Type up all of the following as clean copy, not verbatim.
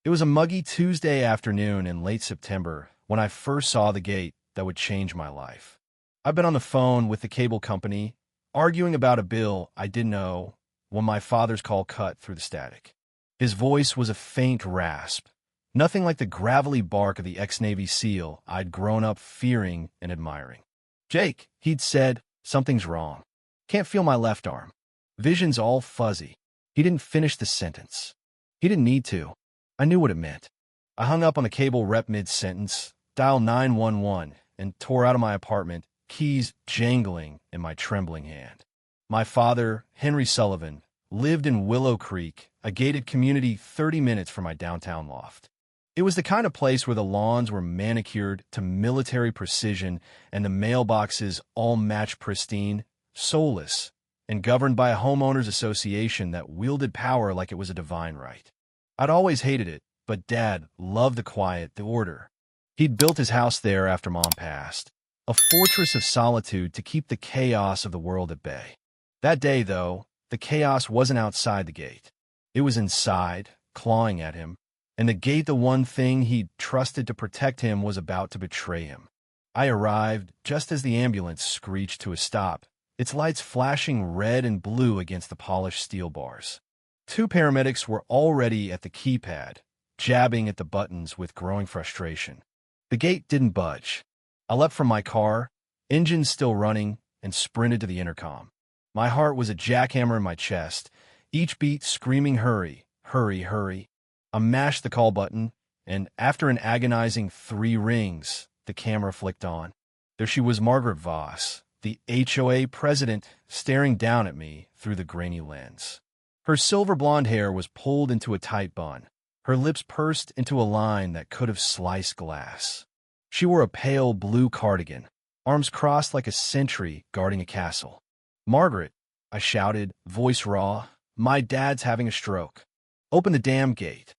It was a muggy Tuesday afternoon in late September when I first saw the gate that would change my life. I've been on the phone with the cable company, arguing about a bill I didn't owe when my father's call cut through the static. His voice was a faint rasp, nothing like the gravelly bark of the ex-Navy SEAL I'd grown up fearing and admiring. "Jake," he'd said, "something's wrong. Can't feel my left arm. Vision's all fuzzy." He didn't finish the sentence. He didn't need to. I knew what it meant. I hung up on the cable rep mid-sentence, dialed 911, and tore out of my apartment, keys jangling in my trembling hand. My father, Henry Sullivan, lived in Willow Creek, a gated community 30 minutes from my downtown loft. It was the kind of place where the lawns were manicured to military precision and the mailboxes all matched pristine, soulless, and governed by a homeowners association that wielded power like it was a divine right. I'd always hated it, but Dad loved the quiet, the order. He'd built his house there after Mom passed, a fortress of solitude to keep the chaos of the world at bay. That day, though, the chaos wasn't outside the gate. It was inside, clawing at him, and the gate, the one thing he'd trusted to protect him, was about to betray him. I arrived just as the ambulance screeched to a stop, its lights flashing red and blue against the polished steel bars. 2 paramedics were already at the keypad, jabbing at the buttons with growing frustration. The gate didn't budge. I leapt from my car, engines still running, and sprinted to the intercom. My heart was a jackhammer in my chest, each beat screaming, "Hurry, hurry, hurry." I mashed the call button, and after an agonizing 3 rings, the camera flicked on. There she was, Margaret Voss, the HOA president, staring down at me through the grainy lens. Her silver blonde hair was pulled into a tight bun, her lips pursed into a line that could have sliced glass. She wore a pale blue cardigan, arms crossed like a sentry guarding a castle. "Margaret," I shouted, voice raw, "my dad's having a stroke. Open the damn gate."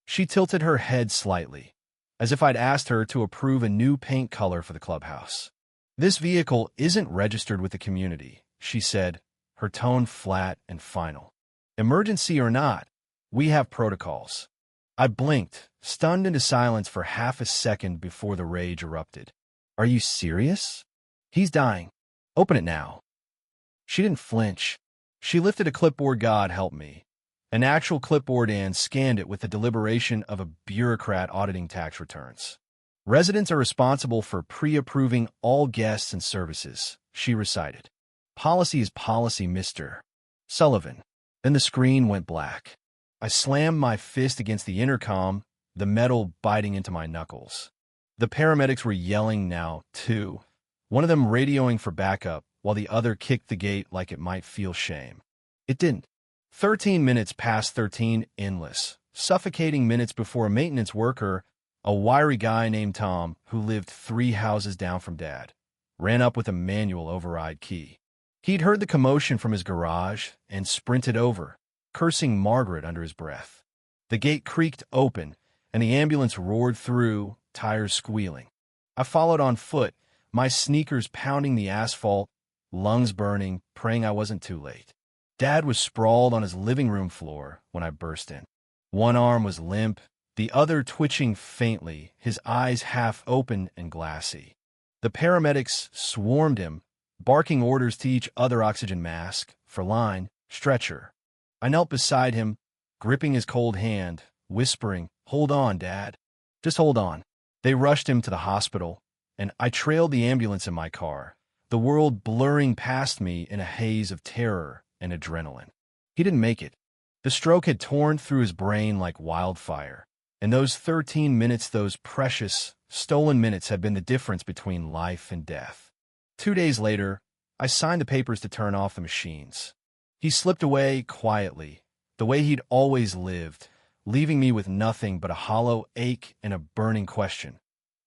She tilted her head slightly, as if I'd asked her to approve a new paint color for the clubhouse. "This vehicle isn't registered with the community," she said, her tone flat and final. "Emergency or not, we have protocols." I blinked, stunned into silence for half a second before the rage erupted. "Are you serious? He's dying. Open it now." She didn't flinch. She lifted a clipboard, God help me, an actual clipboard, and scanned it with the deliberation of a bureaucrat auditing tax returns. "Residents are responsible for pre-approving all guests and services," she recited. "Policy is policy, Mr. Sullivan." Then the screen went black. I slammed my fist against the intercom, the metal biting into my knuckles. The paramedics were yelling now, too, one of them radioing for backup, while the other kicked the gate like it might feel shame. It didn't. 13 minutes past 13, endless, suffocating minutes before a maintenance worker, a wiry guy named Tom, who lived 3 houses down from Dad, ran up with a manual override key. He'd heard the commotion from his garage and sprinted over, cursing Margaret under his breath. The gate creaked open, and the ambulance roared through, tires squealing. I followed on foot, my sneakers pounding the asphalt, lungs burning, praying I wasn't too late. Dad was sprawled on his living room floor when I burst in. One arm was limp, the other twitching faintly, his eyes half open and glassy. The paramedics swarmed him, barking orders to each other: oxygen mask, for line, stretcher. I knelt beside him, gripping his cold hand, whispering, "Hold on, Dad. Just hold on." They rushed him to the hospital, and I trailed the ambulance in my car, the world blurring past me in a haze of terror and adrenaline. He didn't make it. The stroke had torn through his brain like wildfire, and those 13 minutes, those precious, stolen minutes, had been the difference between life and death. 2 days later, I signed the papers to turn off the machines. He slipped away quietly, the way he'd always lived, leaving me with nothing but a hollow ache and a burning question.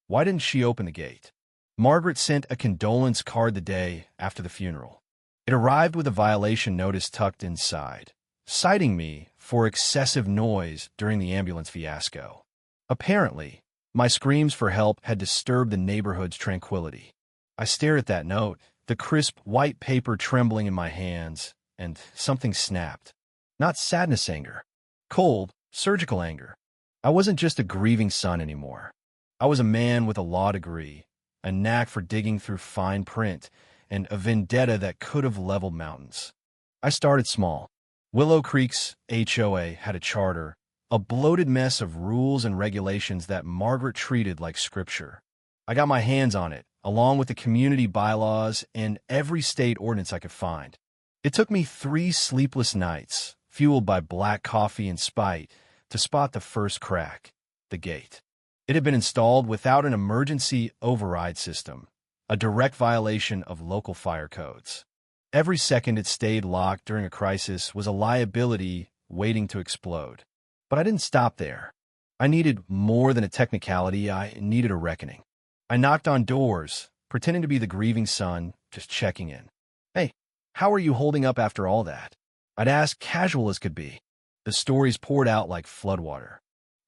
Why didn't she open the gate? Margaret sent a condolence card the day after the funeral. It arrived with a violation notice tucked inside, citing me for excessive noise during the ambulance fiasco. Apparently, my screams for help had disturbed the neighborhood's tranquility. I stared at that note, the crisp white paper trembling in my hands, and something snapped. Not sadness anger. Cold, surgical anger. I wasn't just a grieving son anymore. I was a man with a law degree, a knack for digging through fine print, and a vendetta that could have leveled mountains. I started small. Willow Creek's HOA had a charter, a bloated mess of rules and regulations that Margaret treated like scripture. I got my hands on it, along with the community bylaws and every state ordinance I could find. It took me 3 sleepless nights, fueled by black coffee and spite, to spot the first crack, the gate. It had been installed without an emergency override system, a direct violation of local fire codes. Every second it stayed locked during a crisis was a liability waiting to explode. But I didn't stop there. I needed more than a technicality, I needed a reckoning. I knocked on doors, pretending to be the grieving son, just checking in. Hey, how are you holding up after all that? I'd ask casual as could be. The stories poured out like floodwater.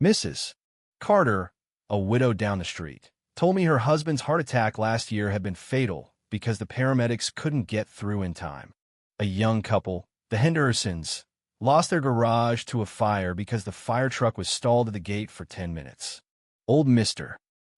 Mrs. Carter, a widow down the street, told me her husband's heart attack last year had been fatal because the paramedics couldn't get through in time. A young couple, the Hendersons, lost their garage to a fire because the fire truck was stalled at the gate for 10 minutes. Old Mr.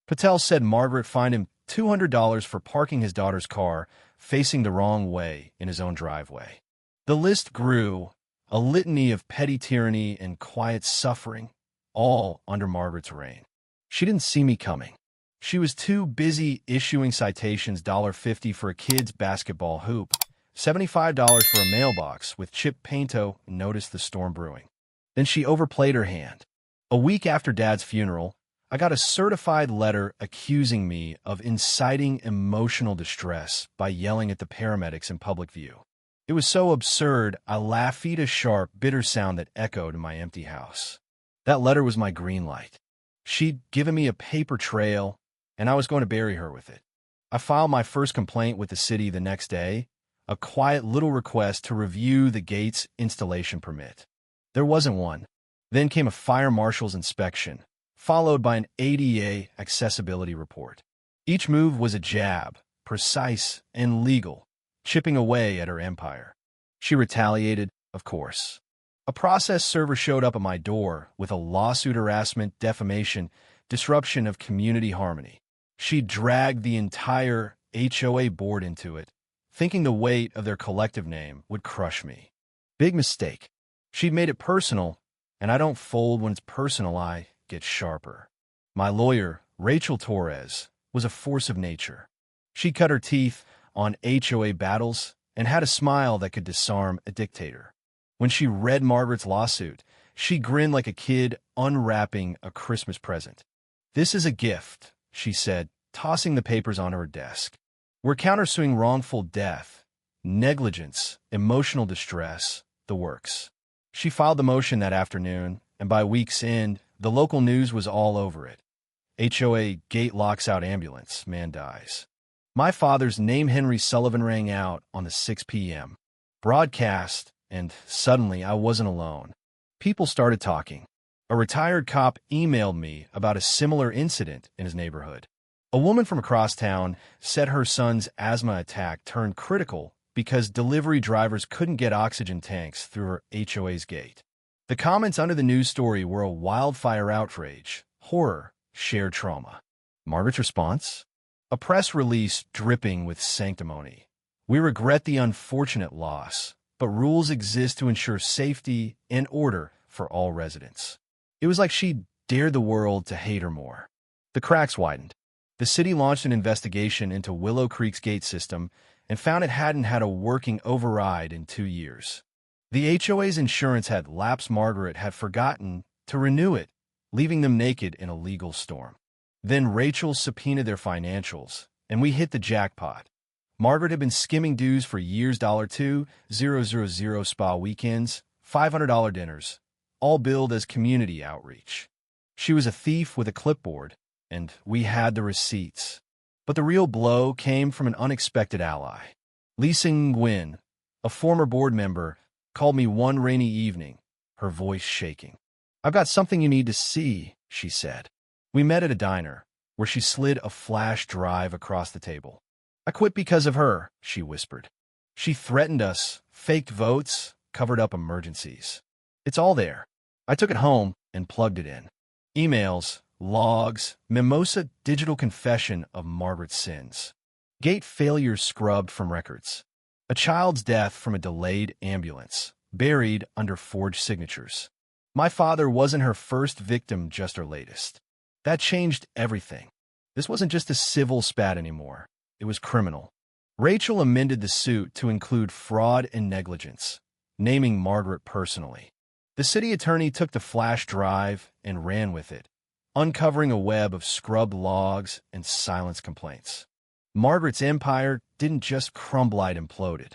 Patel said Margaret fined him $200 for parking his daughter's car facing the wrong way in his own driveway. The list grew, a litany of petty tyranny and quiet suffering, all under Margaret's reign. She didn't see me coming. She was too busy issuing citations, $50 for a kid's basketball hoop, $75 for a mailbox with Chip Painto noticed the storm brewing. Then she overplayed her hand. A week after Dad's funeral, I got a certified letter accusing me of inciting emotional distress by yelling at the paramedics in public view. It was so absurd, I laughed at a sharp, bitter sound that echoed in my empty house. That letter was my green light. She'd given me a paper trail, and I was going to bury her with it. I filed my first complaint with the city the next day, a quiet little request to review the gate's installation permit. There wasn't one. Then came a fire marshal's inspection, followed by an ADA accessibility report. Each move was a jab, precise and legal, chipping away at her empire. She retaliated, of course. A process server showed up at my door with a lawsuit, harassment, defamation, disruption of community harmony. She dragged the entire HOA board into it, thinking the weight of their collective name would crush me. Big mistake. She'd made it personal, and I don't fold when it's personal, I get sharper. My lawyer, Rachel Torres, was a force of nature. She cut her teeth on HOA battles and had a smile that could disarm a dictator. When she read Margaret's lawsuit, she grinned like a kid unwrapping a Christmas present. "This is a gift," she said, tossing the papers onto her desk. "We're countersuing wrongful death, negligence, emotional distress, the works." She filed the motion that afternoon, and by week's end, the local news was all over it. HOA gate locks out ambulance, man dies. My father's name, Henry Sullivan, rang out on the 6 p.m. broadcast, and suddenly I wasn't alone. People started talking. A retired cop emailed me about a similar incident in his neighborhood. A woman from across town said her son's asthma attack turned critical because delivery drivers couldn't get oxygen tanks through her HOA's gate. The comments under the news story were a wildfire outrage, horror, shared trauma. Margaret's response? A press release dripping with sanctimony. "We regret the unfortunate loss, but rules exist to ensure safety and order for all residents." It was like she dared the world to hate her more. The cracks widened. The city launched an investigation into Willow Creek's gate system and found it hadn't had a working override in 2 years. The HOA's insurance had lapsed. Margaret had forgotten to renew it, leaving them naked in a legal storm. Then Rachel subpoenaed their financials, and we hit the jackpot. Margaret had been skimming dues for years. $2,000 spa weekends, $500 dinners, all billed as community outreach. She was a thief with a clipboard, and we had the receipts. But the real blow came from an unexpected ally. Lisa Nguyen, a former board member, called me one rainy evening, her voice shaking. "I've got something you need to see," she said. We met at a diner, where she slid a flash drive across the table. "I quit because of her," she whispered. "She threatened us, faked votes, covered up emergencies. It's all there." I took it home and plugged it in. Emails, logs, mimosa digital confession of Margaret's sins. Gate failures scrubbed from records. A child's death from a delayed ambulance, buried under forged signatures. My father wasn't her first victim, just her latest. That changed everything. This wasn't just a civil spat anymore. It was criminal. Rachel amended the suit to include fraud and negligence, naming Margaret personally. The city attorney took the flash drive and ran with it, uncovering a web of scrubbed logs and silenced complaints. Margaret's empire didn't just crumble, it imploded.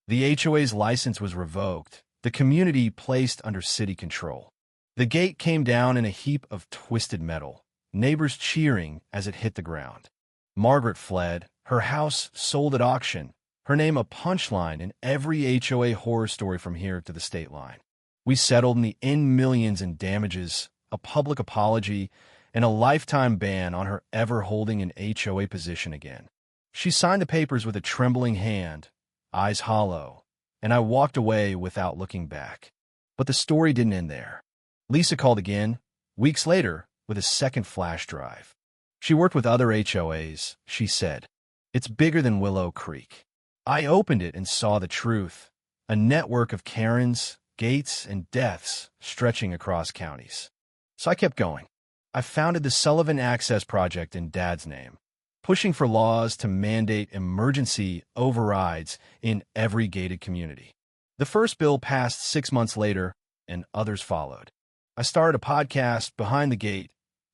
The HOA's license was revoked, the community placed under city control. The gate came down in a heap of twisted metal, neighbors cheering as it hit the ground. Margaret fled, her house sold at auction, her name a punchline in every HOA horror story from here to the state line. We settled in the end millions in damages, a public apology, and a lifetime ban on her ever holding an HOA position again. She signed the papers with a trembling hand, eyes hollow, and I walked away without looking back. But the story didn't end there. Lisa called again, weeks later, with a second flash drive. She worked with other HOAs, she said. It's bigger than Willow Creek. I opened it and saw the truth, a network of Karens, gates, and deaths stretching across counties. So I kept going. I founded the Sullivan Access Project in Dad's name, pushing for laws to mandate emergency overrides in every gated community. The first bill passed 6 months later, and others followed. I started a podcast, Behind the Gate,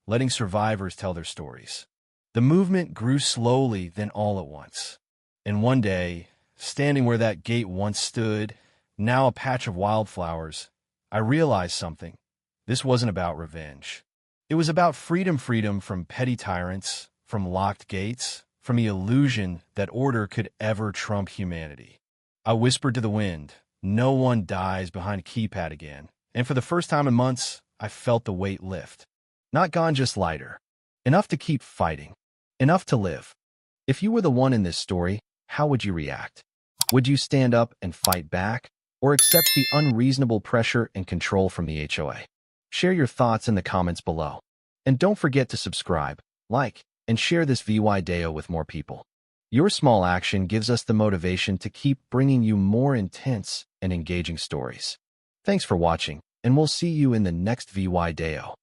letting survivors tell their stories. The movement grew slowly, then all at once. And one day, standing where that gate once stood, now a patch of wildflowers, I realized something. This wasn't about revenge. It was about freedom from petty tyrants, from locked gates, from the illusion that order could ever trump humanity. I whispered to the wind, no one dies behind a keypad again. And for the first time in months, I felt the weight lift. Not gone, just lighter. Enough to keep fighting. Enough to live. If you were the one in this story, how would you react? Would you stand up and fight back, or accept the unreasonable pressure and control from the HOA? Share your thoughts in the comments below. And don't forget to subscribe, like, and share this VY Deo with more people. Your small action gives us the motivation to keep bringing you more intense and engaging stories. Thanks for watching, and we'll see you in the next VY Deo.